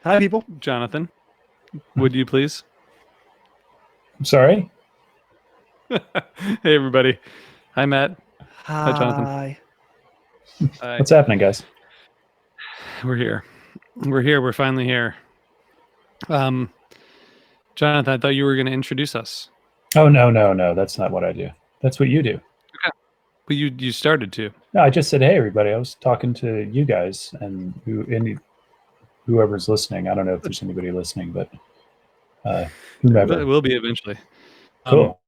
Hi, people. Jonathan, would you please? I'm sorry? Hey, everybody. Hi, Matt. Hi, Jonathan. Hi. Hi. What's happening, guys? We're here. We're finally here. Jonathan, I thought you were going to introduce us. Oh, no. That's not what I do. That's what you do. Okay. But you started to. No, I just said, hey, everybody. I was talking to you guys and whoever's listening. I don't know if there's anybody listening, but whomever. It will be eventually. Cool.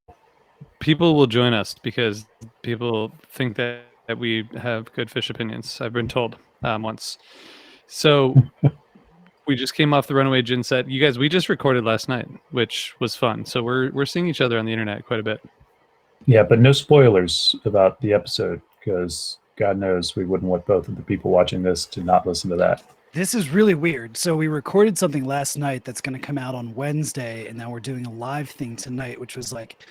People will join us because people think that we have good fish opinions. I've been told once. So we just came off the Runaway Gin set. You guys, we just recorded last night, which was fun. So we're seeing each other on the internet quite a bit. Yeah, but no spoilers about the episode because God knows we wouldn't want both of the people watching this to not listen to that. This is really weird. So we recorded something last night that's going to come out on Wednesday, and now we're doing a live thing tonight, which was like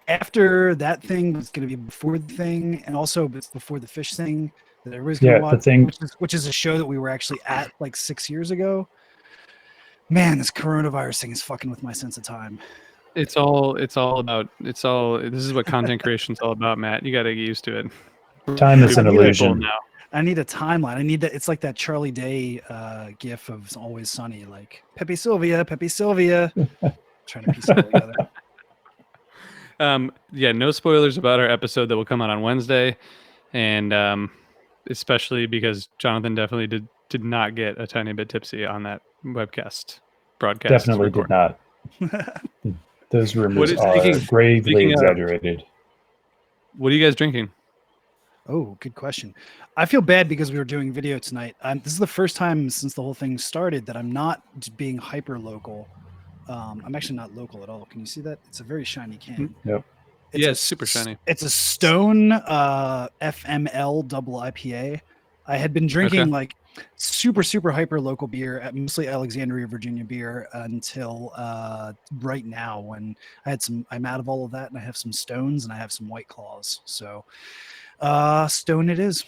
after that thing was going to be before the thing, and also before the fish thing that everybody's going to watch, the thing, which is a show that we were actually at like 6 years ago. Man, this coronavirus thing is fucking with my sense of time. This is what content creation is all about, Matt. You got to get used to it. Time is an illusion. Now. I need a timeline. I need that. It's like that Charlie Day gif of It's Always Sunny, like Pepe Sylvia. Trying to piece it all together. Yeah, no spoilers about our episode that will come out on Wednesday, and especially because Jonathan definitely did not get a tiny bit tipsy on that broadcast. Definitely did not. Those rumors are gravely exaggerated. What are you guys drinking? Oh, good question. I feel bad because we were doing video tonight. This is the first time since the whole thing started that I'm not being hyper local. I'm actually not local at all. Can you see that? It's a very shiny can. Yep. It's super shiny. It's a Stone FML double IPA. I had been drinking like super hyper local beer, mostly Alexandria, Virginia beer, until right now when I'm out of all of that and I have some Stones and I have some White Claws. So Stone it is.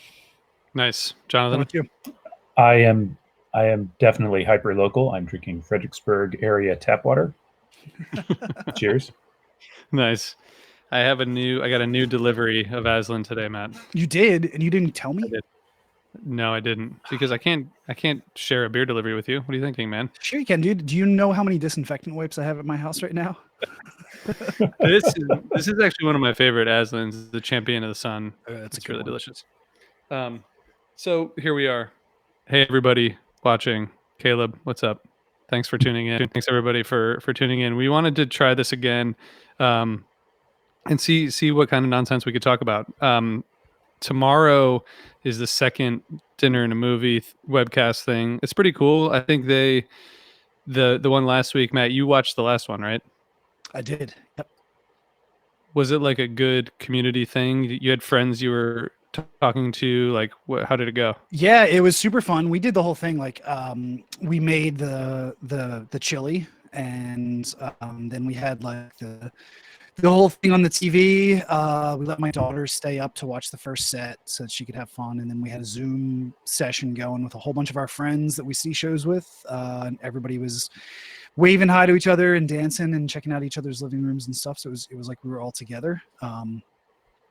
Nice. Jonathan? How about you? I am definitely hyper local. I'm drinking Fredericksburg area tap water. Cheers. Nice. I got a new delivery of Aslan today, Matt. You did, and you didn't tell me? I did. No, I didn't, because I can't share a beer delivery with you. What are you thinking, man? Sure you can, dude. Do you know how many disinfectant wipes I have at my house right now? This is actually one of my favorite Aslans, the Champion of the Sun. It's really delicious. So here we are. Hey, everybody watching. Caleb, what's up? Thanks for tuning in. Thanks everybody for tuning in. We wanted to try this again, and see what kind of nonsense we could talk about. Tomorrow is the second dinner and a movie webcast thing. It's pretty cool. I think the one last week, Matt, you watched the last one, right? I did. Yep. Was it like a good community thing? You had friends you were talking to? Like, how did it go? Yeah, it was super fun. We did the whole thing. Like, we made the chili, and then we had like the whole thing on the TV. We let my daughter stay up to watch the first set so that she could have fun. And then we had a Zoom session going with a whole bunch of our friends that we see shows with. And everybody was waving hi to each other and dancing and checking out each other's living rooms and stuff. So it was like we were all together,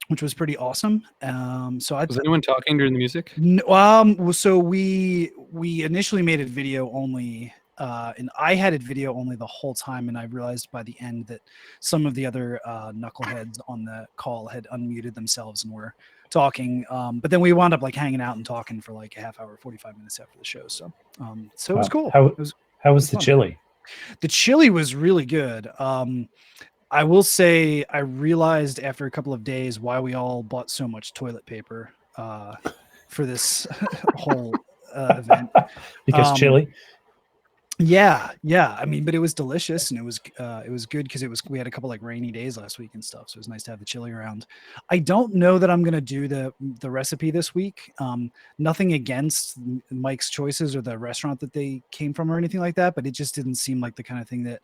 which was pretty awesome. Was anyone talking during the music? So we initially made it video only. And I had it video only the whole time, and I realized by the end that some of the other knuckleheads on the call had unmuted themselves and were talking. But then we wound up like hanging out and talking for like a half hour, 45 minutes after the show. So it was cool. How was the chili? The chili was really good. I will say I realized after a couple of days why we all bought so much toilet paper for this whole event. Because chili? Yeah. I mean, but it was delicious and it was good because we had a couple like rainy days last week and stuff. So it was nice to have the chili around. I don't know that I'm gonna do the recipe this week. Nothing against Mike's choices or the restaurant that they came from or anything like that, but it just didn't seem like the kind of thing that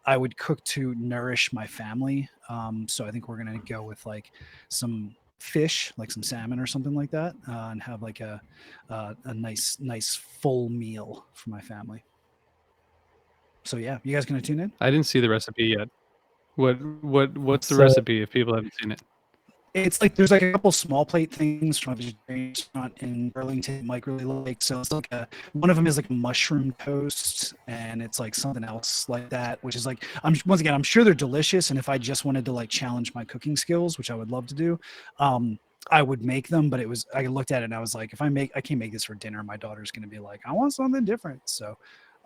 I would cook to nourish my family. So I think we're gonna go with like some fish, like some salmon or something like that, and have like a nice full meal for my family. So yeah, you guys gonna tune in? I didn't see the recipe yet. What's the So- recipe if people haven't seen it? It's like there's like a couple small plate things from a vegetarian restaurant in Burlington Mike really like. So it's like one of them is like mushroom toast, and it's like something else like that, which is like I'm sure they're delicious. And if I just wanted to like challenge my cooking skills, which I would love to do, I would make them. But I looked at it and I was like, if I can't make this for dinner, my daughter's gonna be like, I want something different. So,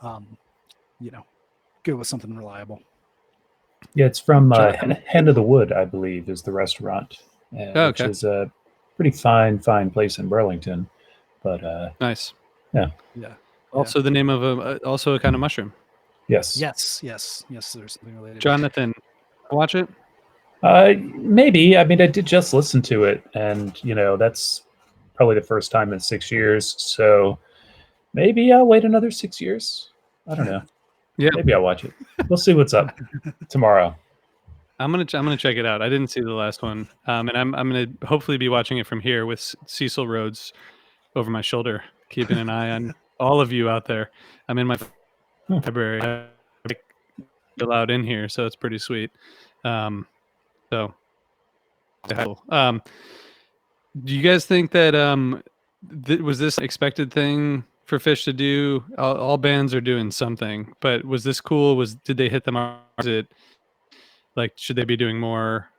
go with something reliable. Yeah, it's from Jonathan? Hen of the Wood, I believe, is the restaurant, Oh, which okay. is a pretty fine place in Burlington. But Nice. Yeah. Also, the name of also a kind of mushroom. yes, Yes. There's something related. Jonathan, watch it. maybe. I mean, I did just listen to it, and that's probably the first time in 6 years. So maybe I'll wait another 6 years. I don't know. Yeah. Maybe I'll watch it. We'll see what's up tomorrow. I'm gonna check it out. I didn't see the last one, and I'm gonna hopefully be watching it from here with Cecil Rhodes over my shoulder, keeping an eye on all of you out there. I'm in my library, allowed in here, so it's pretty sweet. So, do you guys think that was this an expected thing for Fish to do? All bands are doing something, but was this cool? Did they hit them? Is it like should they be doing more?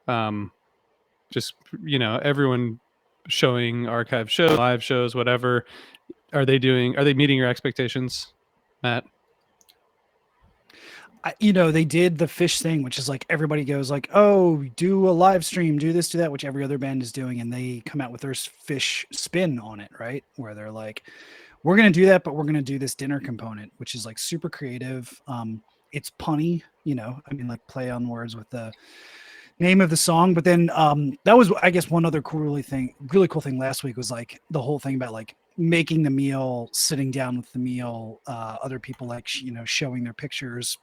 Just everyone showing archive shows, live shows, whatever. Are they meeting your expectations, Matt? They did the Fish thing, which is like everybody goes like, oh, do a live stream, do this, do that, which every other band is doing, and they come out with their Fish spin on it, right? Where they're like, we're gonna do that, but we're gonna do this dinner component, which is like super creative. It's punny, I mean, like play on words with the name of the song. But then that was, I guess, one other really cool thing last week was like the whole thing about like making the meal, sitting down with the meal, other people like showing their pictures.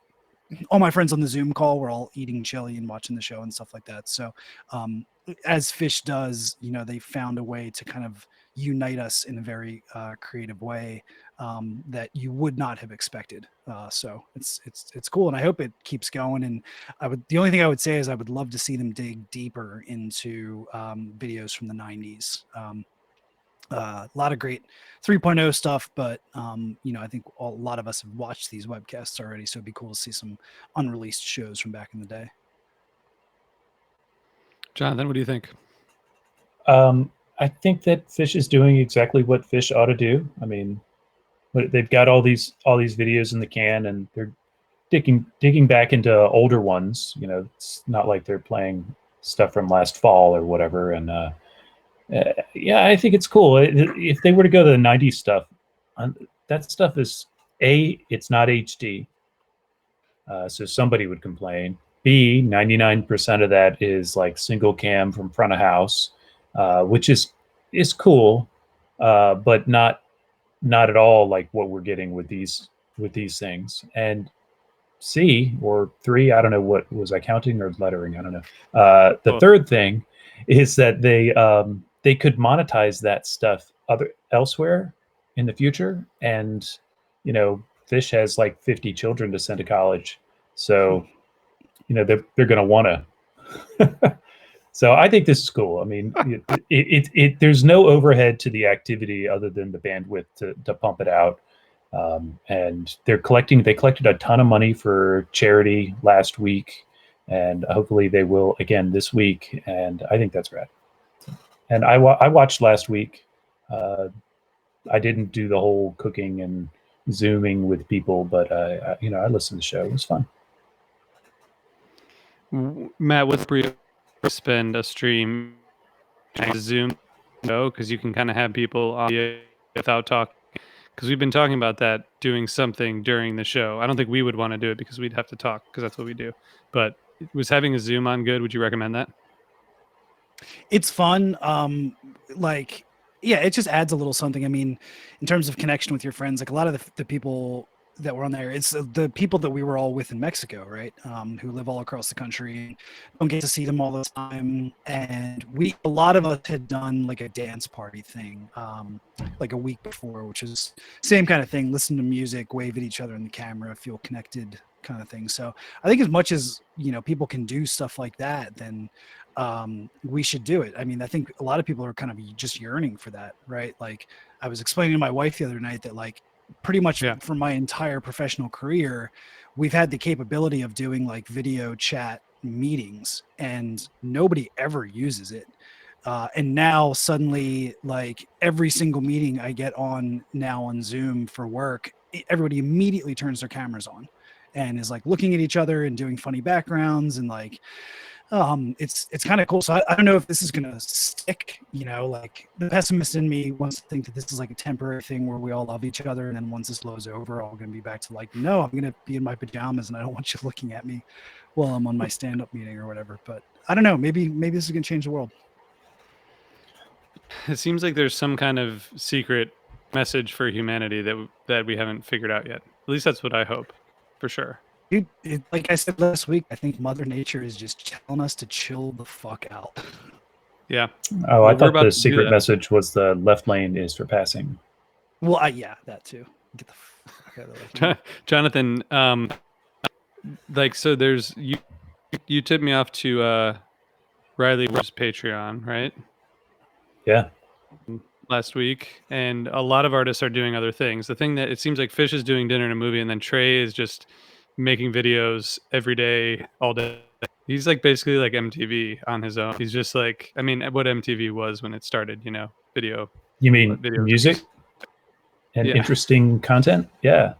All my friends on the Zoom call were all eating chili and watching the show and stuff like that. So as Fish does, they found a way to kind of unite us in a very creative way that you would not have expected. So it's cool, and I hope it keeps going. And the only thing I would say is I would love to see them dig deeper into videos from the 90s. A lot of great 3.0 stuff, but I think a lot of us have watched these webcasts already, so it'd be cool to see some unreleased shows from back in the day. Jonathan, what do you think? I think that Fish is doing exactly what Fish ought to do. I mean, they've got all these videos in the can, and they're digging back into older ones. It's not like they're playing stuff from last fall or whatever. And yeah, I think it's cool. If they were to go to the 90s stuff, that stuff is it's not HD. So somebody would complain. B, 99% of that is like single cam from front of house, which is cool, but not at all like what we're getting with these things. And C or 3, I don't know, what was I counting or lettering? I don't know. The third thing is that they could monetize that stuff elsewhere in the future. And Fish has like 50 children to send to college, so they're going to want to. So I think this is cool. I mean, there's no overhead to the activity other than the bandwidth to pump it out. And they collected a ton of money for charity last week, and hopefully they will again this week. And I think that's rad. And I watched last week. I didn't do the whole cooking and Zooming with people, but I listened to the show. It was fun. Matt, what's brief spend a stream Zoom because you can kind of have people on without talking, because we've been talking about that, doing something during the show. I don't think we would want to do it because we'd have to talk, because that's what we do. But was having a Zoom on good? Would you recommend that? It's fun. Yeah, it just adds a little something. I mean, in terms of connection with your friends, like a lot of the people that were on there. It's the people that we were all with in Mexico, right? Who live all across the country and don't get to see them all the time. And a lot of us had done like a dance party thing, like a week before, which is same kind of thing. Listen to music, wave at each other in the camera, feel connected, kind of thing. So I think as much as people can do stuff like that, then we should do it. I mean, I think a lot of people are kind of just yearning for that, right? Like I was explaining to my wife the other night that like pretty much for my entire professional career, we've had the capability of doing like video chat meetings and nobody ever uses it. And now suddenly like every single meeting I get on now on Zoom for work, everybody immediately turns their cameras on and is like looking at each other and doing funny backgrounds and like, it's kind of cool. So I don't know if this is gonna stick. Like the pessimist in me wants to think that this is like a temporary thing where we all love each other, and then once this blows over, all gonna be back to like, no, I'm gonna be in my pajamas, and I don't want you looking at me while I'm on my stand-up meeting or whatever. But I don't know. Maybe this is gonna change the world. It seems like there's some kind of secret message for humanity that we haven't figured out yet. At least that's what I hope, for sure. Dude, like I said last week, I think Mother Nature is just telling us to chill the fuck out. Yeah. Oh, I thought the secret message was the left lane is for passing. Well, yeah, that too. Get the fuck out of the left lane. Jonathan, like, so there's you tipped me off to Riley's Patreon, right? Yeah. Last week, and a lot of artists are doing other things. The thing that it seems like Fish is doing dinner and a movie, and then Trey is just making videos every day, all day. He's like basically like MTV on his own. He's just like, I mean, what MTV was when it started, video. You mean music and interesting content? Yeah.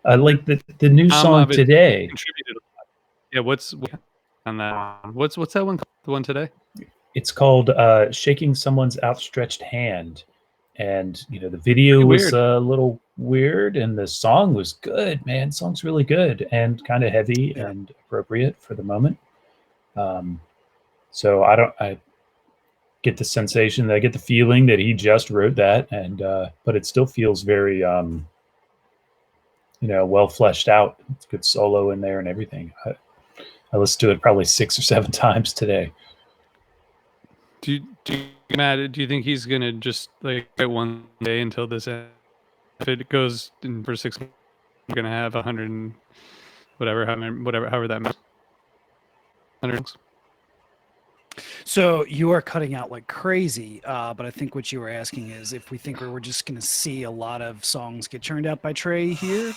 I like the new song today. Contributed a lot. Yeah, what's on that one? What's that one? The one today? It's called Shaking Someone's Outstretched Hand. And the video was a little weird, and the song was good, man. The song's really good and kind of heavy and appropriate for the moment. So I get the sensation, I get the feeling that he just wrote that, and but it still feels very well fleshed out. It's a good solo in there and everything. I listened to it probably 6 or 7 times today. Matt, do you think he's gonna just like write one day until this ends? If it goes in for 6 months, we're gonna have 100 and however that makes 100. So you are cutting out like crazy, but I think what you were asking is if we think we're just going to see a lot of songs get churned out by Trey here,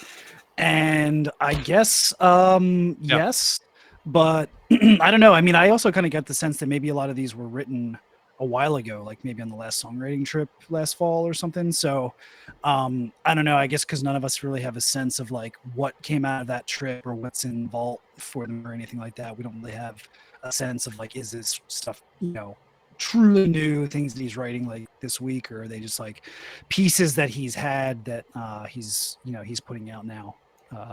and I guess yes, but I don't know. I mean, I also kind of get the sense that maybe a lot of these were written a while ago, like maybe on the last songwriting trip last fall or something. So I don't know. I guess because none of us really have a sense of like what came out of that trip or what's in vault for them or anything like that. We don't really have a sense of like, is this stuff truly new things that he's writing like this week, or are they just like pieces that he's had that he's putting out now?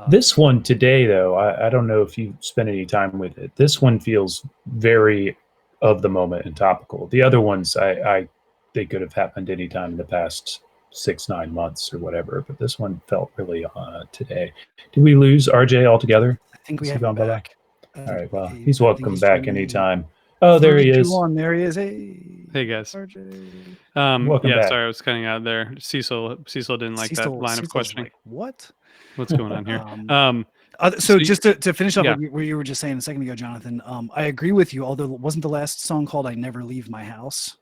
This one today, though, I don't know if you spent any time with it. This one feels very of the moment and topical. The other ones, they could have happened anytime in the past 6-9 months or whatever, but this one felt really today. Did we lose RJ altogether? I think we have him back. All right, well, he's welcome back anytime. Oh, there he is. There he is. Hey guys. RJ. Welcome back. Sorry, I was cutting out there. Cecil didn't like that line of questioning. Like, what? What's going on here? So just to finish up what you were just saying a second ago, Jonathan, I agree with you, although wasn't the last song called I Never Leave My House,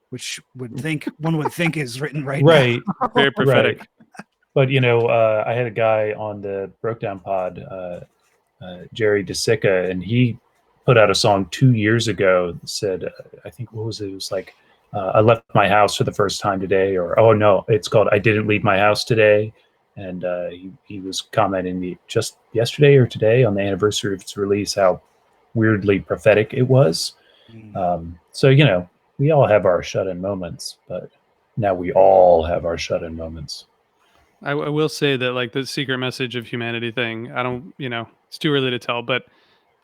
which one would think is written right now. Very prophetic. Right. But I had a guy on the Broke Down Pod, Jerry DeSica, and he put out a song 2 years ago that said, I think, what was it? It was like, I left my house for the first time today, or, oh no, it's called I Didn't Leave My House Today. And he was commenting just yesterday or today on the anniversary of its release how weirdly prophetic it was. So, we all have our shut-in moments, but now we all have our shut-in moments. I will say that like the secret message of humanity thing, I don't, it's too early to tell, but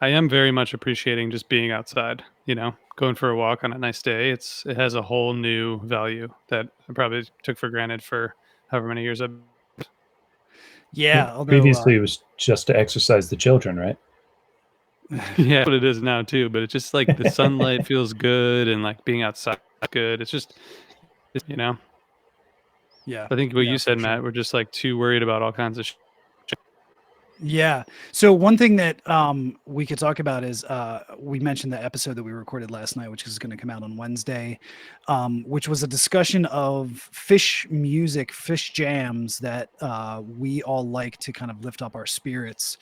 I am very much appreciating just being outside, going for a walk on a nice day. It has a whole new value that I probably took for granted for however many years I've. Yeah, although Previously, it was just to exercise the children, right? Yeah, what it is now too. But it's just like the sunlight feels good, and like being outside is good. It's just, you know. yeah, I think what yeah, you said, for Matt, sure. we're just like too worried about all kinds of. Yeah. So one thing that we could talk about is we mentioned the episode that we recorded last night, which is going to come out on Wednesday, which was a discussion of fish music, fish jams that we all like to kind of lift up our spirits.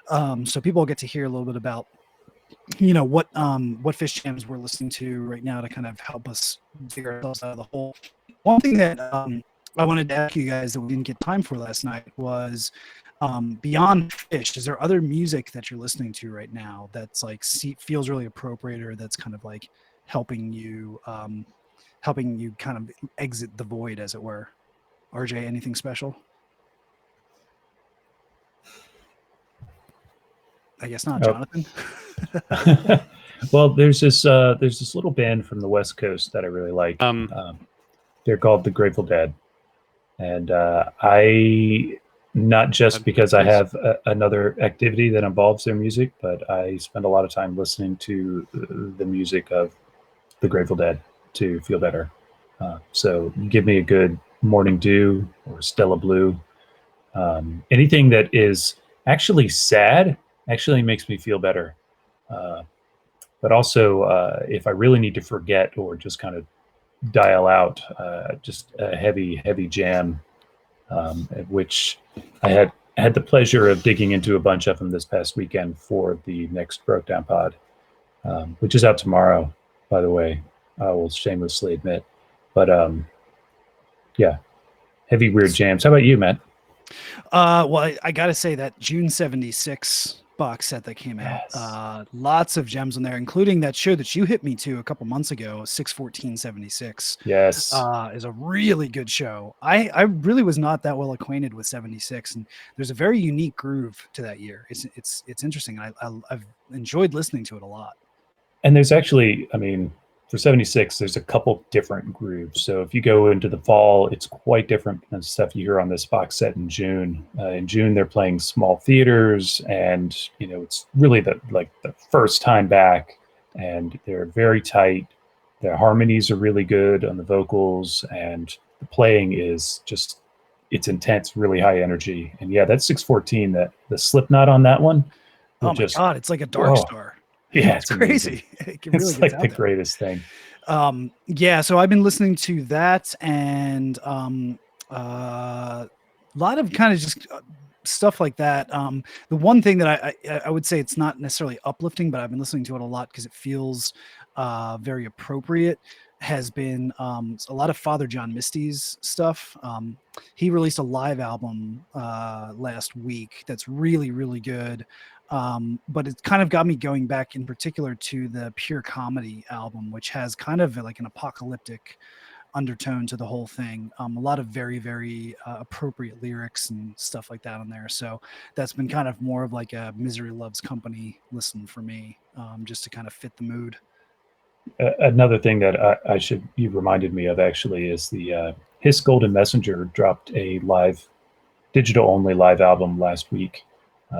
So people get to hear a little bit about what fish jams we're listening to right now to kind of help us dig ourselves out of the hole. One thing that I wanted to ask you guys that we didn't get time for last night was beyond fish, is there other music that you're listening to right now that's like feels really appropriate, or that's kind of like helping you kind of exit the void, as it were? RJ, anything special? I guess not. Oh. Jonathan. Well, there's this little band from the West Coast that I really like. They're called the Grateful Dead, and I, not just because I have another activity that involves their music, but I spend a lot of time listening to the music of the Grateful Dead to feel better. So give me a good Morning Dew or Stella Blue. Anything that is actually sad actually makes me feel better. But also, if I really need to forget or just kind of dial out, just a heavy jam, which I had the pleasure of digging into a bunch of them this past weekend for the next Broke Down Pod, which is out tomorrow, by the way. I will shamelessly admit, but yeah, heavy weird jams. How about you, Matt? Well, I gotta say that June 76 box set that came out, Yes. lots of gems in there, including that show that you hit me to a couple months ago, 61476. Yes. Is a really good show. I really was not that well acquainted with 76, and there's a very unique groove to that year. It's interesting. I've enjoyed listening to it a lot. And there's actually, I mean, for 76, there's a couple different grooves. So if you go into the fall, it's quite different than stuff you hear on this box set in June. In June, they're playing small theaters, and it's really the first time back, and they're very tight. Their harmonies are really good on the vocals, and the playing is just it's intense, really high energy. And yeah, that's 614. That the Slipknot on that one. Oh my God, it's like a dark star. Yeah, it's crazy. It really it's gets like out the there. greatest thing. Yeah, so I've been listening to that, and a lot of kind of just stuff like that. The one thing that I would say, it's not necessarily uplifting, but I've been listening to it a lot because it feels very appropriate, has been a lot of Father John Misty's stuff. He released a live album last week that's really, really good. But it kind of got me going back in particular to the Pure Comedy album, which has kind of like an apocalyptic undertone to the whole thing. A lot of very, very appropriate lyrics and stuff like that on there. So that's been kind of more of like a Misery Loves Company listen for me, just to kind of fit the mood. Another thing that you reminded me of actually is the His Golden Messenger dropped a digital only live album last week.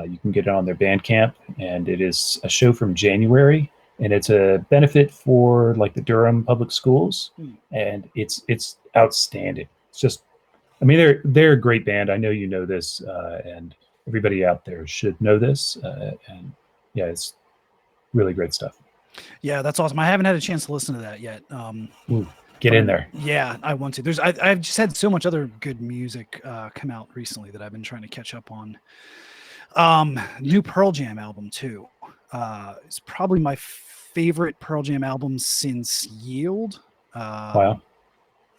You can get it on their Bandcamp, and it is a show from January, and it's a benefit for like the Durham Public Schools, and it's outstanding. It's just, I mean, they're a great band. I know you know this, and everybody out there should know this, and yeah, it's really great stuff. Yeah, that's awesome. I haven't had a chance to listen to that yet. Get in there. Yeah, I want to. I've just had so much other good music come out recently that I've been trying to catch up on. New Pearl Jam album too. It's probably my favorite Pearl Jam album since Yield. Wow.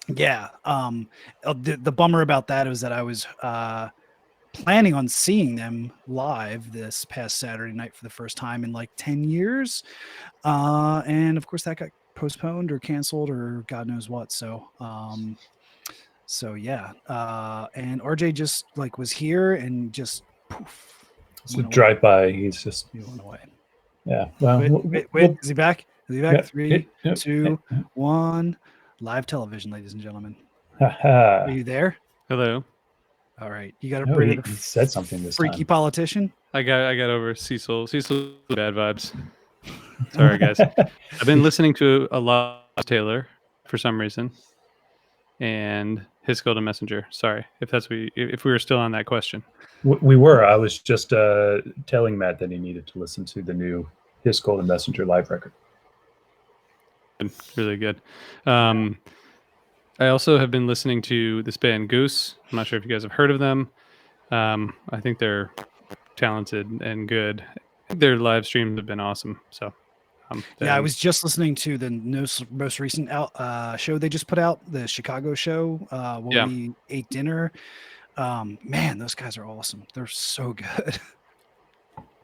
Yeah. The bummer about that is that I was planning on seeing them live this past Saturday night for the first time in like 10 years. And of course that got postponed or canceled or God knows what. So yeah. And RJ just like was here and just poof. It's a drive by. He went away. Yeah. Well, wait. Is he back? Is he back? Yeah, 3, 2, 1. Live television, ladies and gentlemen. Are you there? Hello. All right, you got to No, bring he said something this freaky time. politician. I got over Cecil. Cecil bad vibes. Sorry, guys. I've been listening to a lot of Taylor for some reason, and his Golden Messenger. Sorry if we were still on that question. We were. I was just telling Matt that he needed to listen to the new His Golden Messenger live record. Really good. I also have been listening to this band Goose. I'm not sure if you guys have heard of them. I think they're talented and good. I think their live streams have been awesome. So, Yeah, I was just listening to the most recent show they just put out, the Chicago show, where we ate dinner. Man, those guys are awesome. They're so good.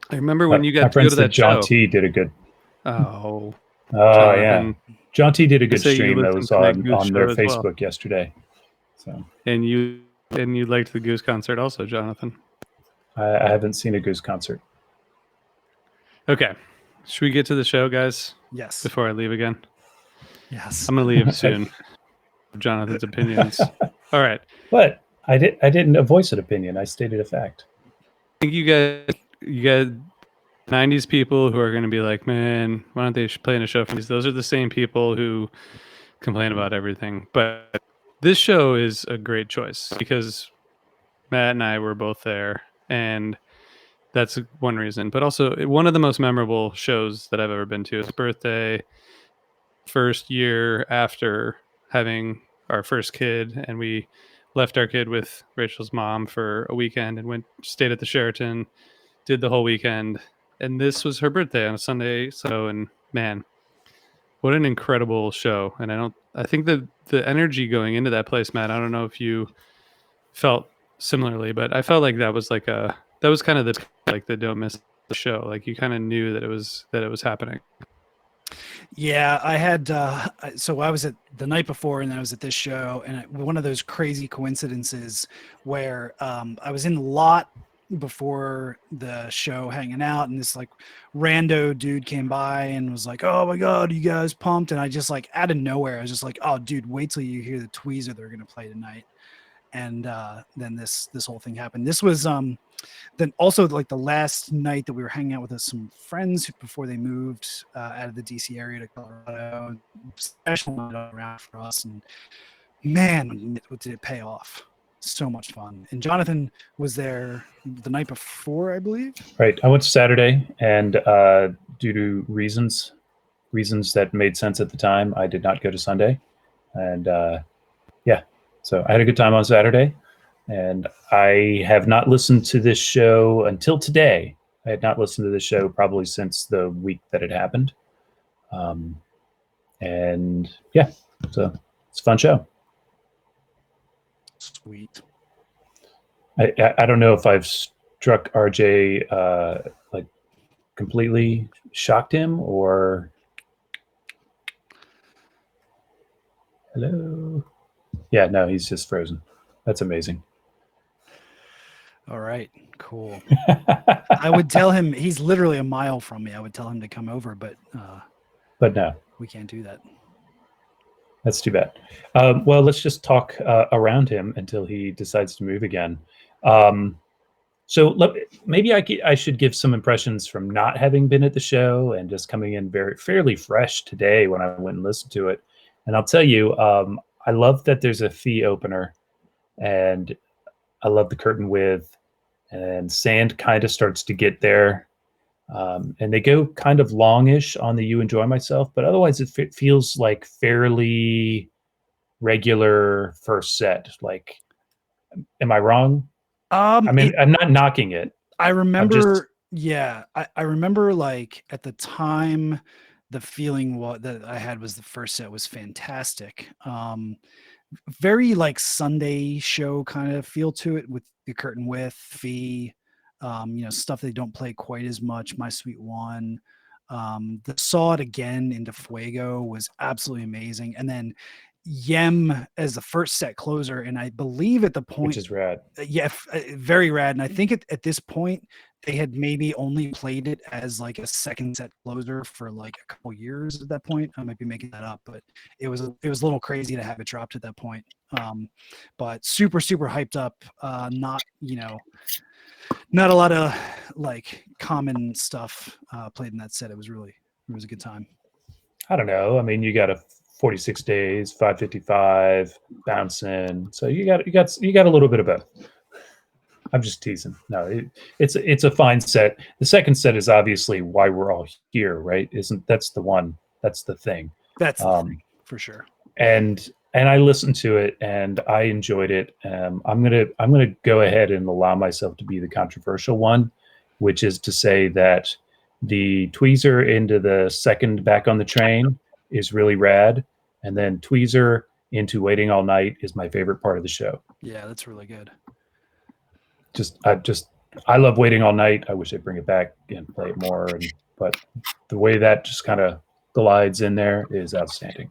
I remember when you My got to go friends to said that John show. T did a good. Oh, Yeah, John T did a they good say you stream that listened was to that Goose on their show as well. Facebook yesterday. So, and you liked the Goose concert also, Jonathan. I haven't seen a Goose concert. Okay, should we get to the show, guys? Yes. Before I leave again. Yes. I'm gonna leave soon. Jonathan's opinions. All right. But I didn't voice an opinion. I stated a fact. I think you guys 90s people who are going to be like, man, why don't they play in a show for these? Those are the same people who complain about everything. But this show is a great choice because Matt and I were both there, and that's one reason. But also, one of the most memorable shows that I've ever been to. His birthday, first year after having our first kid, and we left our kid with Rachel's mom for a weekend and stayed at the Sheraton, did the whole weekend. And this was her birthday on a Sunday. So, and man, what an incredible show. And I think that the energy going into that place, Matt, I don't know if you felt similarly, but I felt like that was kind of the don't miss the show. Like you kind of knew that it was happening. Yeah, I had, so I was at the night before and I was at this show, and one of those crazy coincidences where I was in the lot before the show hanging out, and this like rando dude came by and was like, oh my God, you guys pumped? And I just like out of nowhere, I was just like, oh dude, wait till you hear the Tweezer they're going to play tonight. And then this whole thing happened. This was then also like the last night that we were hanging out with some friends before they moved out of the DC area to Colorado. Special night around for us, and man, did it pay off! So much fun. And Jonathan was there the night before, I believe. Right. I went Saturday, and due to reasons that made sense at the time, I did not go to Sunday. And so I had a good time on Saturday. And I have not listened to this show until today. I had not listened to this show probably since the week that it happened. And yeah, so it's a fun show. Sweet. I don't know if I've struck RJ like completely shocked him or hello. Yeah, no, he's just frozen. That's amazing. All right, cool. I would tell him, he's literally a mile from me. I would tell him to come over, but no, we can't do that. That's too bad. Well, let's just talk around him until he decides to move again. So maybe I should give some impressions from not having been at the show and just coming in fairly fresh today when I went and listened to it. And I'll tell you, I love that there's a fee opener, and I love the curtain width, and sand kind of starts to get there. And they go kind of longish on the You Enjoy Myself, but otherwise it feels like fairly regular first set. Like, am I wrong? I mean, I'm not knocking it. I remember, I remember like at the time, the feeling that I had was the first set was fantastic. Very like Sunday show kind of feel to it with the curtain width, fee, stuff they don't play quite as much. My Sweet One, the Saw It Again into Fuego was absolutely amazing. And then Yem as the first set closer, and I believe at the point, which is rad. Very rad. And I think at this point they had maybe only played it as like a second set closer for like a couple years at that point. I might be making that up, but it was a little crazy to have it dropped at that point. But super hyped up. Not not a lot of like common stuff played in that set. It was a good time. I don't know. I mean, you got a 46 days, 555, bouncing. So you got a little bit of both. I'm just teasing. No, it's a fine set. The second set is obviously why we're all here, right? That's the one? That's the thing. That's the thing, for sure. And I listened to it and I enjoyed it. I'm gonna go ahead and allow myself to be the controversial one, which is to say that the tweezer into the second Back on the Train is really rad, and then tweezer into Waiting All Night is my favorite part of the show. Yeah, that's really good. I love Waiting All Night. I wish they'd bring it back and play it more. But the way that just kind of glides in there is outstanding.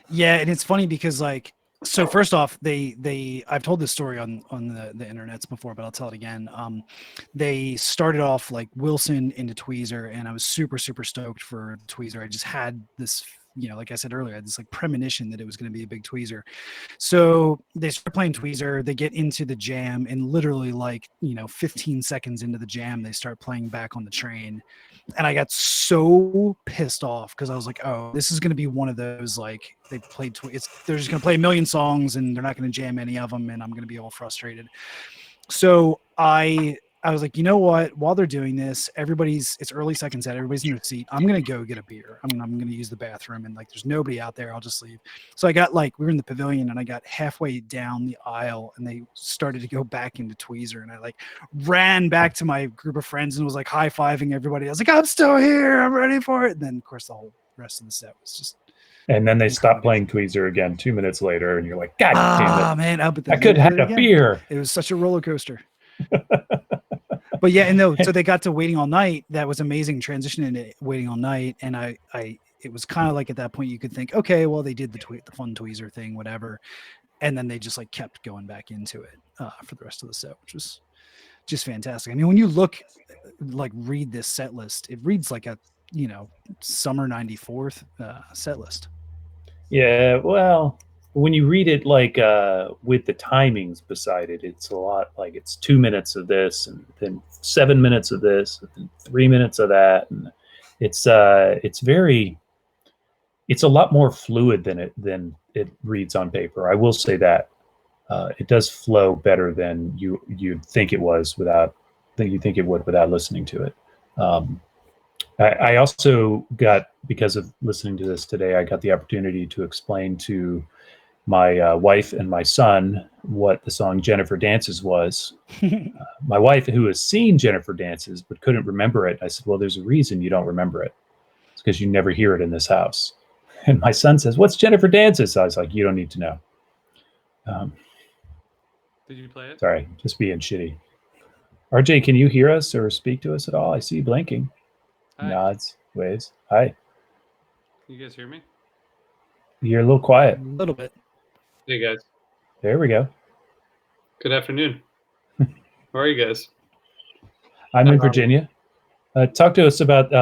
Yeah, and it's funny because like, so first off, I've told this story on the internets before, but I'll tell it again. They started off like Wilson into tweezer, and I was super stoked for tweezer. I just had this, like I said earlier, I had this like premonition that it was going to be a big tweezer. So they start playing tweezer, they get into the jam, and literally like 15 seconds into the jam they start playing Back on the Train, and I got so pissed off because I was like, oh, this is going to be one of those like they played they're just going to play a million songs and they're not going to jam any of them, and I'm going to be all frustrated. So I was like, you know what? While they're doing this, it's early second set. Everybody's in their seat. I'm going to go get a beer. I'm going to use the bathroom, and like, there's nobody out there. I'll just leave. So I got we were in the pavilion, and I got halfway down the aisle, and they started to go back into tweezer, and I like ran back to my group of friends and was like high-fiving everybody. I was like, I'm still here. I'm ready for it. And then of course the whole rest of the set was just. And then they stopped playing tweezer again 2 minutes later, and you're like, God damn it. Man, I could have had a beer. It was such a roller coaster. But yeah, and so they got to Waiting All Night. That was amazing transition into Waiting All Night, and it was kind of like at that point you could think, okay, well they did the fun tweezer thing, whatever, and then they just like kept going back into it for the rest of the set, which was just fantastic. I mean, when you read this set list, it reads like a summer '94 set list. Yeah, well, when you read it like with the timings beside it, it's a lot like it's 2 minutes of this and then 7 minutes of this and then 3 minutes of that, and it's a lot more fluid than it reads on paper. I will say that it does flow better than you'd think it would without listening to it. I also got, because of listening to this today, I got the opportunity to explain to my wife and my son what the song Jennifer Dances was. My wife, who has seen Jennifer Dances but couldn't remember it, I said, well, there's a reason you don't remember it. It's because you never hear it in this house. And my son says, what's Jennifer Dances? I was like, you don't need to know. Did you play it? Sorry, just being shitty. RJ, can you hear us or speak to us at all? I see you blinking. Hi. Nods, waves. Hi. Can you guys hear me? You're a little quiet. A little bit. Hey guys. There we go. Good afternoon. How are you guys? I'm in Virginia. Talk to us about,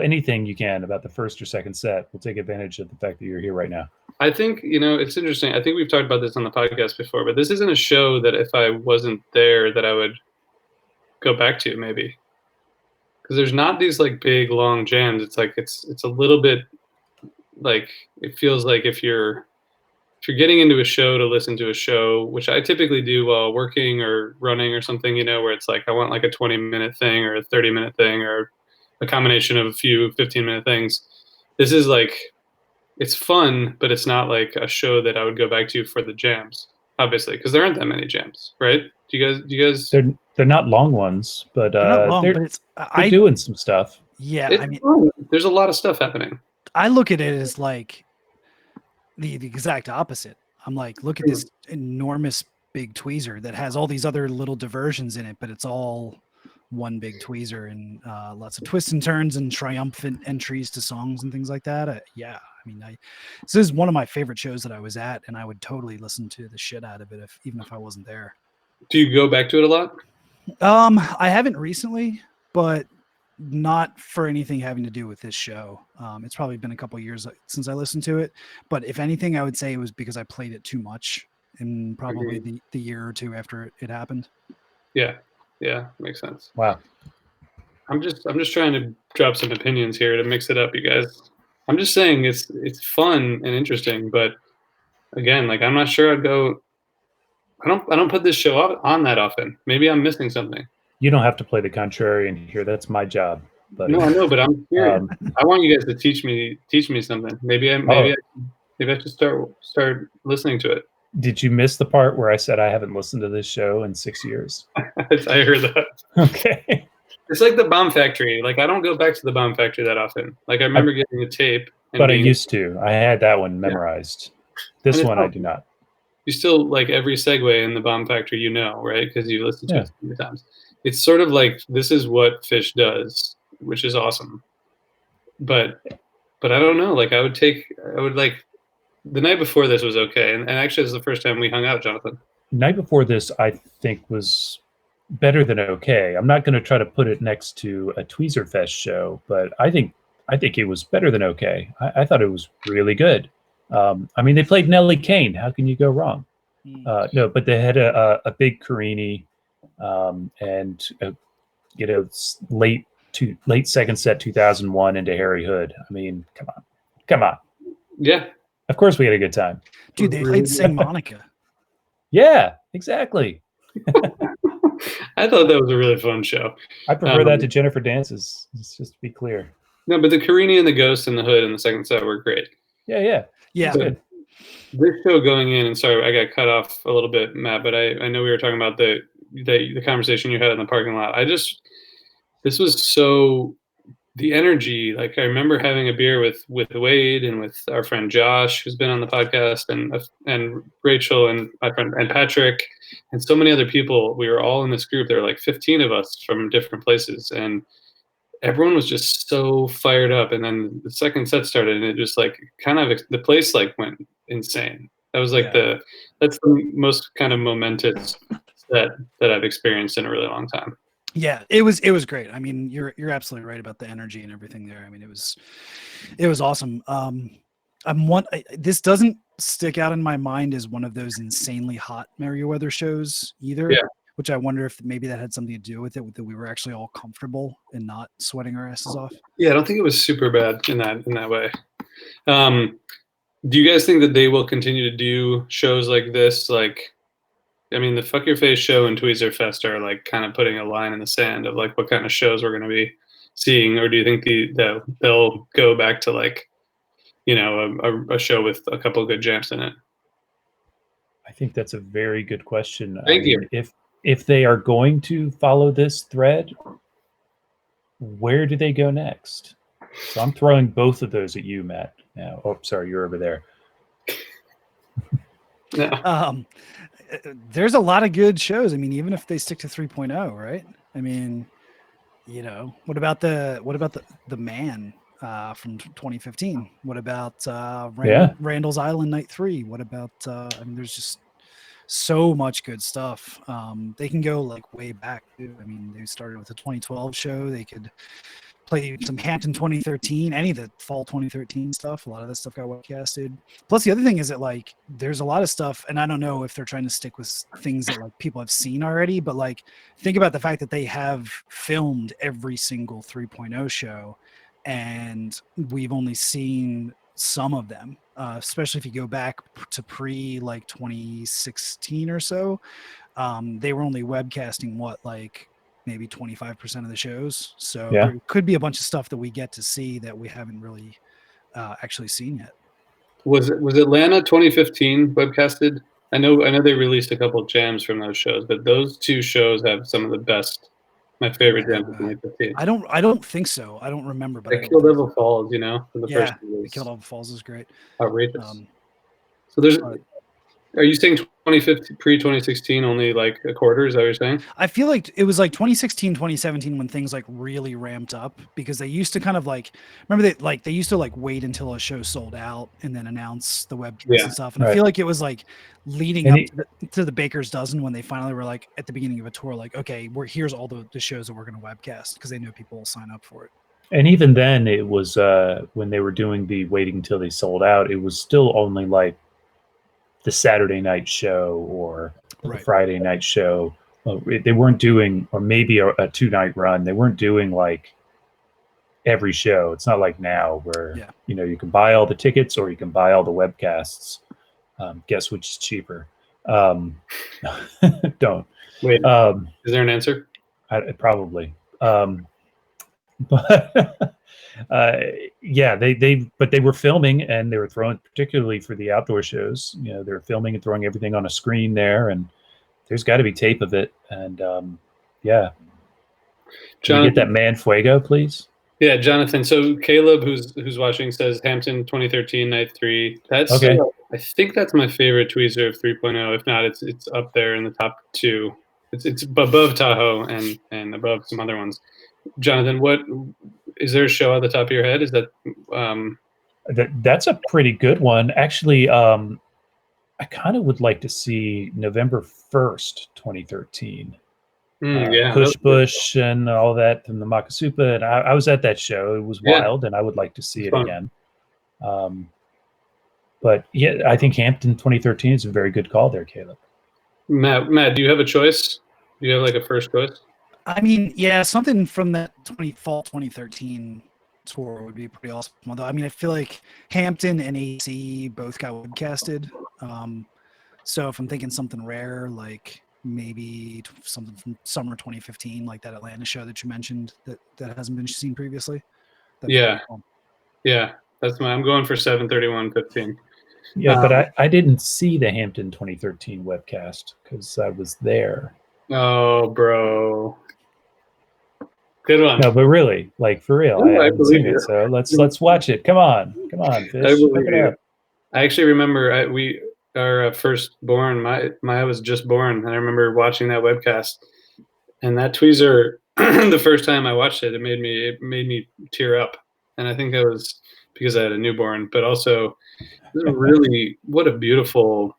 anything you can about the first or second set. We'll take advantage of the fact that you're here right now. I think, it's interesting. I think we've talked about this on the podcast before, but this isn't a show that if I wasn't there that I would go back to maybe. Because there's not these like big long jams. It's like it's a little bit like it feels like if you're getting into a show to listen to a show, which I typically do while working or running or something, where it's like I want like a 20-minute thing or a 30-minute thing or a combination of a few 15-minute things. This is like, it's fun, but it's not like a show that I would go back to for the jams, obviously, because there aren't that many jams, right? Do you guys? They're not long ones, but they're doing some stuff. Yeah, there's a lot of stuff happening. I look at it as like the exact opposite. I'm like, look at this enormous big tweezer that has all these other little diversions in it, but it's all one big tweezer and lots of twists and turns and triumphant entries to songs and things like that. Yeah, I mean, this is one of my favorite shows that I was at, and I would totally listen to the shit out of it even if I wasn't there. Do you go back to it a lot? I haven't recently, but not for anything having to do with this show. It's probably been a couple of years since I listened to it, but if anything, I would say it was because I played it too much in probably the year or two after it happened. Yeah, makes sense. Wow. I'm just trying to drop some opinions here to mix it up, you guys. I'm just saying it's fun and interesting, but again, like I'm not sure I'd go. I don't put this show on that often. Maybe I'm missing something. You don't have to play the contrarian here. That's my job. But No, I know, but I'm curious. I want you guys to teach me something. Maybe I should start listening to it. Did you miss the part where I said I haven't listened to this show in 6 years? I heard that. Okay. It's like the Bomb Factory. Like I don't go back to the Bomb Factory that often. Like I remember getting the tape. But I used to. I had that one memorized. This one I do not. You still like every segue in the Bomb Factory, right? Because you listened to it so many times. It's sort of like this is what Fish does, which is awesome. But I don't know. Like I would like the night before this was okay, and actually it was the first time we hung out, Jonathan. Night before this, I think was better than okay. I'm not going to try to put it next to a Tweezer Fest show, but I think it was better than okay. I thought it was really good. I mean, they played Nelly Kane. How can you go wrong? No, but they had a big Carini, and late second set 2001 into Harry Hood. I mean, come on. Yeah. Of course we had a good time. Dude, they played Sing Monica. Yeah, exactly. I thought that was a really fun show. I prefer that to Jennifer Dances. Just to be clear. No, but the Carini and the Ghost and the Hood in the second set were great. Yeah. Good. This show going in, and sorry, I got cut off a little bit, Matt, but I know we were talking about the conversation you had in the parking lot. This was so the energy. Like I remember having a beer with Wade and with our friend Josh, who's been on the podcast, and Rachel and my friend and Patrick, and so many other people. We were all in this group. There were like 15 of us from different places, and everyone was just so fired up. And then the second set started, and it just like kind of the place like went insane. That was like that's the most kind of momentous set that I've experienced in a really long time. Yeah, it was great. I mean, you're absolutely right about the energy and everything there. I mean, it was awesome. This doesn't stick out in my mind as one of those insanely hot Merriweather shows either. Yeah. Which I wonder if maybe that had something to do with it, that we were actually all comfortable and not sweating our asses off. Yeah, I don't think it was super bad in that way. Do you guys think that they will continue to do shows like this? Like, I mean, the Fuck Your Face show and Tweezer Fest are like kind of putting a line in the sand of like what kind of shows we're going to be seeing, or do you think they'll go back to like, a show with a couple of good jams in it? I think that's a very good question. Thank you. If they are going to follow this thread, where do they go next? So I'm throwing both of those at you, Matt. Now, oh, sorry, you're over there. No. There's a lot of good shows. I mean, even if they stick to 3.0, right? I mean, what about the Man from 2015? What about Randall's Island Night 3? What about I mean, there's just so much good stuff. They can go like way back too. I mean, they started with the 2012 show. They could play some Hampton 2013, any of the fall 2013 stuff. A lot of that stuff got webcasted. Plus, the other thing is that like there's a lot of stuff, and I don't know if they're trying to stick with things that like people have seen already, but like think about the fact that they have filmed every single 3.0 show, and we've only seen some of them, especially if you go back to pre like 2016 or so. They were only webcasting like maybe 25% of the shows. So there could be a bunch of stuff that we get to see that we haven't really actually seen yet. Was Atlanta 2015 webcasted? I know they released a couple of jams from those shows, but those two shows have some of the best. My favorite jams of 2015. I don't think so. I don't remember. But Kill Devil Falls, from the first Kill Devil Falls is great. Outrageous. So there's. Are you saying 2015, pre-2016, only like a quarter. Is that what you're saying? I feel like it was like 2016, 2017 when things like really ramped up, because they used to kind of like, remember they used to like wait until a show sold out and then announce the webcast Yeah. and stuff. And I Right. feel like it was like leading And up to the Baker's Dozen when they finally were like at the beginning of a tour, like, okay, here's all the shows that we're going to webcast, because they know people will sign up for it. And even then, it was when they were doing the waiting until they sold out, it was still only like the Saturday night show or the Right. Friday night show. They weren't doing, or maybe a 2-night run. They weren't doing like every show. It's not like now where Yeah. you can buy all the tickets or you can buy all the webcasts. Guess which is cheaper? Don't. Wait, is there an answer? Probably. But yeah, but they were filming and they were throwing, particularly for the outdoor shows. They were filming and throwing everything on a screen there, and there's got to be tape of it. And yeah, can we get that Man Fuego, please? Yeah, Jonathan. So Caleb, who's watching, says Hampton 2013 night 3. That's okay. I think that's my favorite tweezer of 3.0. If not, it's up there in the top 2. It's above Tahoe and above some other ones. Jonathan, what is there a show at the top of your head? Is that That's a pretty good one, actually. I kind of would like to see November 1st, 2013. yeah, Push Bush and all that from the Makasupa, and I was at that show. It was wild, and I would like to see it again. But yeah, I think Hampton 2013 is a very good call there, Caleb. Matt, do you have a choice? Do you have like a first choice? I mean, yeah, something from that fall 2013 tour would be pretty awesome. Although, I mean, I feel like Hampton and AC both got webcasted. So if I'm thinking something rare, like maybe something from summer 2015, like that Atlanta show that you mentioned that hasn't been seen previously. Yeah. Yeah. I'm going for 7/31/15. Yeah, but I didn't see the Hampton 2013 webcast because I was there. Oh, bro. Good one. No, but really, like for real, I haven't seen it. So let's watch it. Come on, Fish. I believe you. I actually remember our firstborn, Maya was just born, and I remember watching that webcast. And that tweezer, the first time I watched it, it made me tear up. And I think that was because I had a newborn, but also really what a beautiful.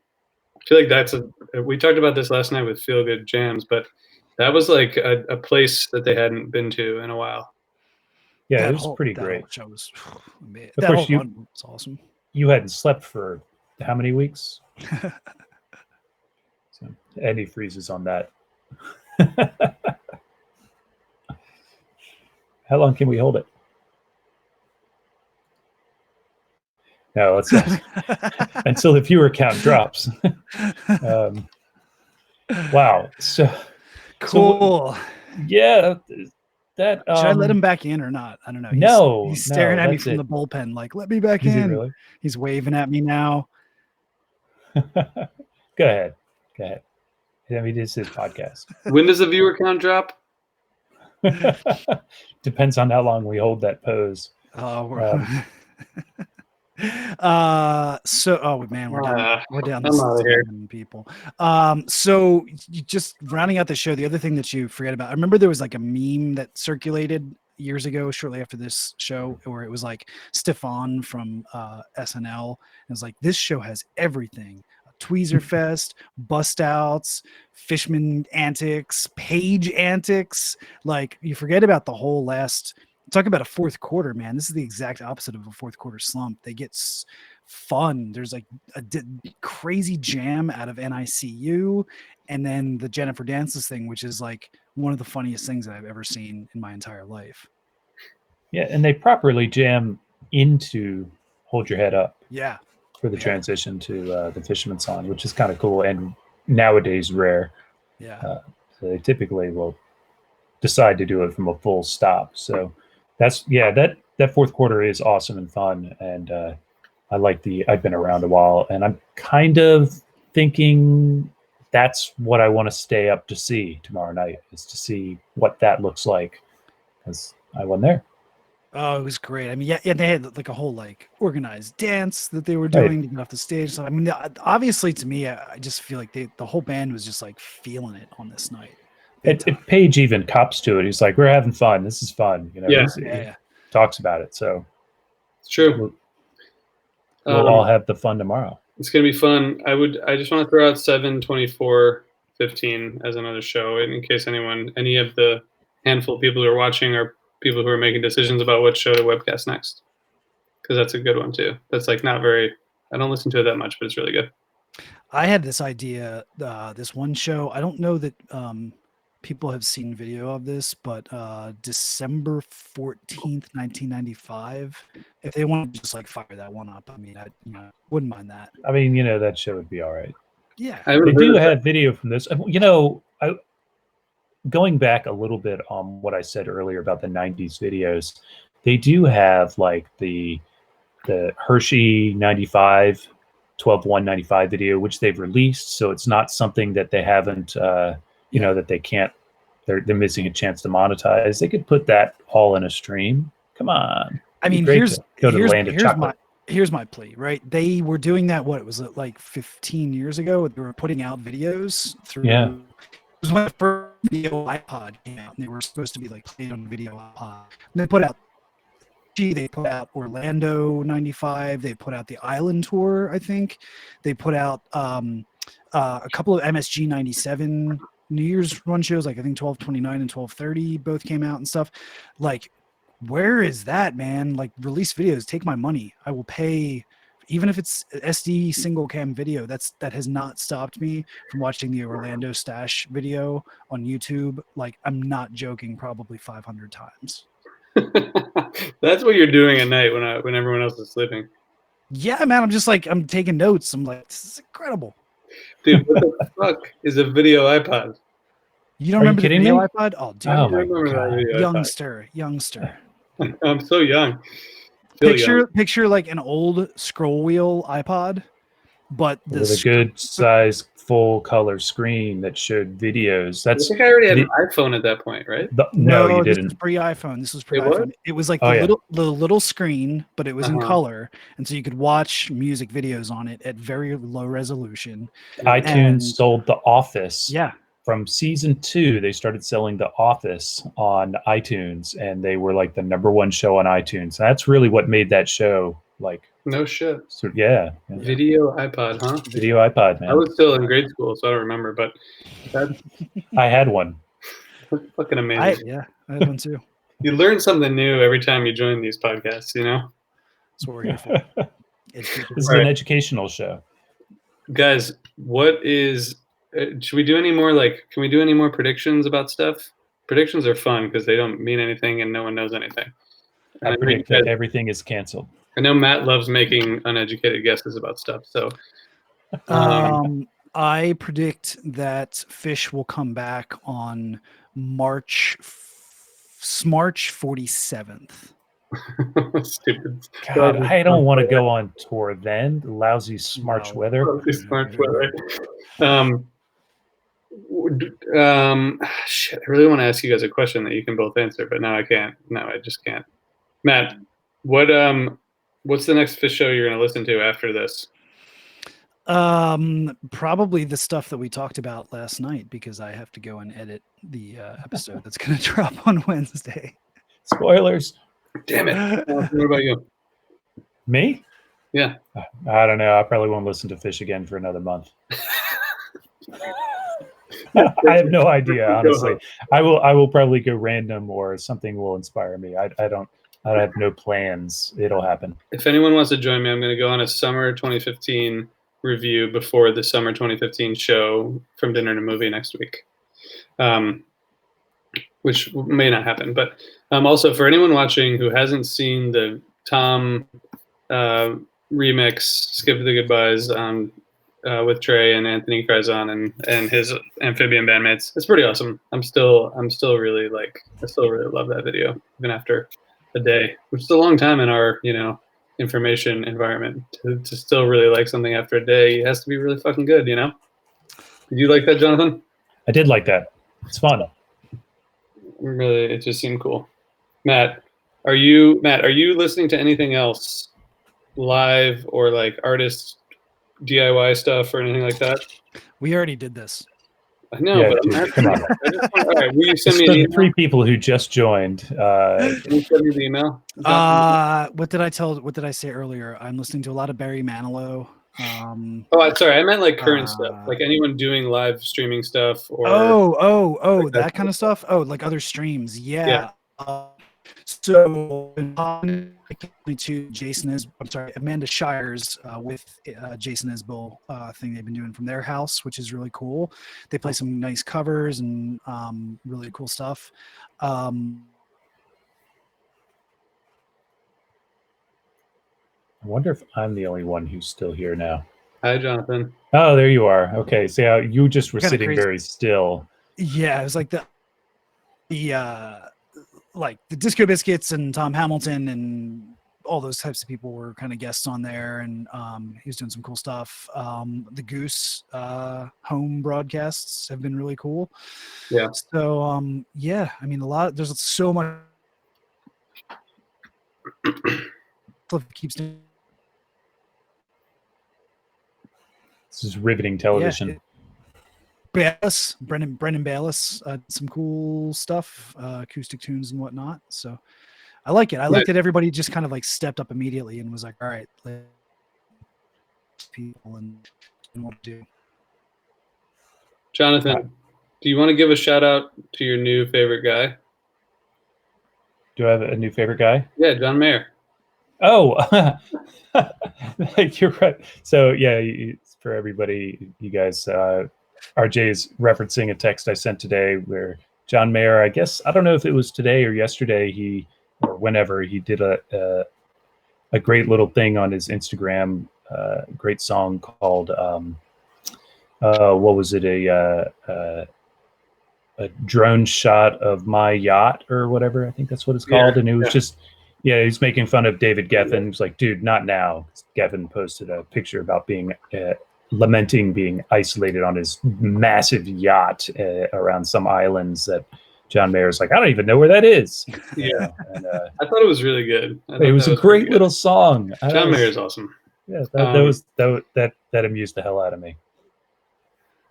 I feel like we talked about this last night with Feel Good Jams, but that was like a place that they hadn't been to in a while. Yeah, it was pretty great. That show was, of course, run was awesome. You hadn't slept for how many weeks? So Eddie freezes on that. How long can we hold it? No, let's until the viewer count drops. Wow. So cool. So, yeah. That should I let him back in or not? I don't know. He's staring at me from the bullpen, like, let me back in. Really? He's waving at me now. Go ahead. I mean, this is his podcast. When does the viewer count drop? Depends on how long we hold that pose. So man, we're down to 7 people. So just rounding out the show, the other thing that you forget about, I remember there was like a meme that circulated years ago, shortly after this show, where it was like Stefan from SNL. It was like, this show has everything: Tweezer Fest, bust outs, Fishman antics, Page antics. Like, you forget about the whole last. Talk about a fourth quarter, man. This is the exact opposite of a fourth quarter slump. They get fun. There's like a crazy jam out of NICU, and then the Jennifer Dances thing, which is like one of the funniest things that I've ever seen in my entire life. Yeah, and they properly jam into Hold Your Head Up. Yeah. For the transition to the Fisherman song, which is kind of cool and nowadays rare. Yeah. So they typically will decide to do it from a full stop. So that fourth quarter is awesome and fun, and I like I've been around a while, and I'm kind of thinking that's what I want to stay up to see tomorrow night, is to see what that looks like, because I won there. Oh, it was great. I mean, yeah, they had like a whole like organized dance that they were doing to get off the stage. So I mean, obviously to me, I just feel like the whole band was just like feeling it on this night. Page even cops to it. He's like, "We're having fun. This is fun." You know, Yeah. he talks about it. So it's true. We'll all have the fun tomorrow. It's gonna be fun. I just want to throw out 7/24/15 as another show, in case any of the handful of people who are watching are people who are making decisions about what show to webcast next, because that's a good one too. That's like not very. I don't listen to it that much, but it's really good. I had this idea, this one show. I don't know that people have seen video of this, but December 14th, 1995. If they want to just like fire that one up, I mean, I wouldn't mind that. I mean, that show would be all right. Yeah, they do have video from this. Going back a little bit on what I said earlier about the 90s videos, they do have like the Hershey 95 12/1/95 video, which they've released, so it's not something that they haven't that they can't, they're missing a chance to monetize. They could put that all in a stream. Come on. I mean, here's my plea, right? They were doing that, what was it, like 15 years ago? They were putting out videos through it was when the first video iPod came out, and they were supposed to be like played on video iPod. And they put out Orlando 95, they put out the Island Tour, I think. They put out a couple of MSG 97 New Year's run shows, like I think 12/29 and 12/30 both came out and stuff. Like, where is that, man? Like, release videos, take my money. I will pay, even if it's SD single cam video. That has not stopped me from watching the Orlando Stash video on YouTube. Like, I'm not joking, probably 500 times. That's what you're doing at night when everyone else is sleeping. Yeah, man. I'm taking notes. I'm like, this is incredible. Dude, what the fuck is a video iPod? You don't remember the video me? iPod? Oh, dude. Oh my God. Youngster. I'm so young. Picture like an old scroll wheel iPod, but with a good size full color screen that showed videos. I think I already had an iPhone at that point, right? No, you this didn't. was pre-iPhone. This was pre-iPhone. It was like the little screen, but it was in color, and so you could watch music videos on it at very low resolution. iTunes sold The Office. Yeah. From season 2, they started selling The Office on iTunes, and they were like the #1 show on iTunes. That's really what made that show like. No shit. So, yeah. Video iPod, huh? Video iPod, man. I was still in grade school, so I don't remember, but I had one. That's fucking amazing. I had one too. You learn something new every time you join these podcasts, That's what we're here for. This is an educational show. Guys, what is... should we do any more, can we do any more predictions about stuff? Predictions are fun because they don't mean anything and no one knows anything. I predict that everything is canceled. I know Matt loves making uneducated guesses about stuff. So, I predict that Fish will come back on March 47th. Stupid. God, I don't want to go on tour then. Lousy Smarch weather. Smart weather. Shit, I really want to ask you guys a question that you can both answer, but now I can't. No, I just can't. Matt, what's the next Fish show you're going to listen to after this? Probably the stuff that we talked about last night, because I have to go and edit the episode that's going to drop on Wednesday. Spoilers. Damn it. What about you? Me? Yeah. I don't know. I probably won't listen to Fish again for another month. I have no idea, honestly. I will probably go random, or something will inspire me. I have no plans. It'll happen. If anyone wants to join me, I'm going to go on a summer 2015 review before the summer 2015 show From Dinner to Movie next week, which may not happen. But also, for anyone watching who hasn't seen the Tom remix "Skip the Goodbyes" with Trey and Anthony Crizon and his amphibian bandmates, it's pretty awesome. I still really love that video even after a day, which is a long time in our information environment. To still really like something after a day, it has to be really fucking good. Did you like that, Jonathan? I did like that. It's fun. Really, it just seemed cool. Matt, Are you, Matt, are you listening to anything else live or like artist DIY stuff or anything like that? We already did this. I know, Yeah, but dude, I'm come on. all right, will you send It's me for an the email? 3 people who just joined. Can you send me the email? What did I say earlier? I'm listening to a lot of Barry Manilow. Sorry, I meant like current stuff, like anyone doing live streaming stuff or like that kind of stuff. Oh, like other streams. Yeah. So to Amanda Shires with Jason Isbell thing they've been doing from their house, which is really cool. They play some nice covers and really cool stuff. I wonder if I'm the only one who's still here now. Hi, Jonathan. Oh, there you are. Okay, so yeah, you just were sitting crazy. very still. Yeah, it was like the Disco Biscuits and Tom Hamilton and all those types of people were kind of guests on there, and he was doing some cool stuff. The Goose home broadcasts have been really cool. Yeah. So yeah, I mean, there's so much keeps doing. This is riveting television. Bayless, Brendan Bayless, some cool stuff, acoustic tunes and whatnot. So I like it. I like that everybody just kind of like stepped up immediately and was like, all right, people and what to do. Jonathan, do you want to give a shout out to your new favorite guy? Do I have a new favorite guy? Yeah, John Mayer. Oh, you're right. So yeah, for everybody, you guys, RJ is referencing a text I sent today where John Mayer, I guess, I don't know if it was today or yesterday, or whenever he did a great little thing on his Instagram, great song called, what was it? A drone shot of my yacht or whatever. I think that's what it's called. And it was just, he's making fun of David Geffen. He's like, dude, not now. Geffen posted a picture about being lamenting being isolated on his massive yacht around some islands that John Mayer's like, I don't even know where that is. Yeah. And, I thought it was really good. It was a great little song. John Mayer is awesome. Yeah, that amused the hell out of me.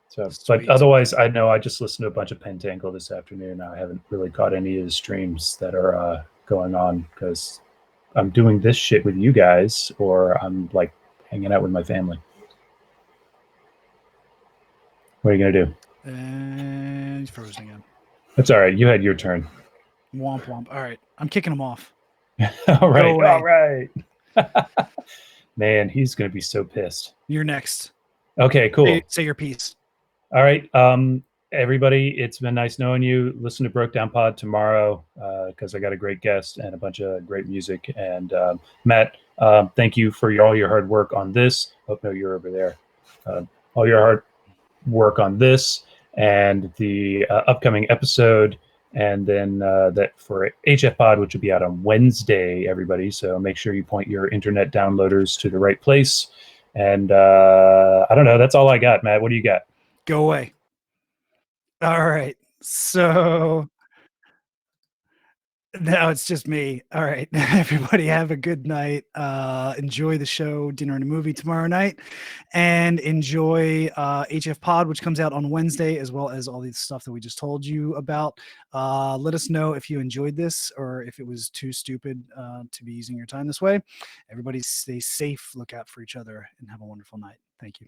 So, but otherwise, I know I just listened to a bunch of Pentangle this afternoon. I haven't really caught any of the streams that are going on because I'm doing this shit with you guys, or I'm like hanging out with my family. What are you gonna do? And he's frozen again. That's all right. You had your turn. Womp womp. All right, I'm kicking him off. All right. Man, he's gonna be so pissed. You're next. Okay, cool. Say your piece. All right, everybody, it's been nice knowing you. Listen to Broke Down Pod tomorrow because I got a great guest and a bunch of great music. And Matt, thank you for all your hard work on this. Oh, no, you're over there. All your hard work on this and the upcoming episode. And then that for HFPod, which will be out on Wednesday, everybody. So make sure you point your internet downloaders to the right place. And I don't know. That's all I got, Matt. What do you got? Go away. All right. So now it's just me. All right. Everybody have a good night. Enjoy the show, Dinner and a Movie tomorrow night. And enjoy HFPod, which comes out on Wednesday, as well as all the stuff that we just told you about. Let us know if you enjoyed this or if it was too stupid to be using your time this way. Everybody stay safe, look out for each other, and have a wonderful night. Thank you.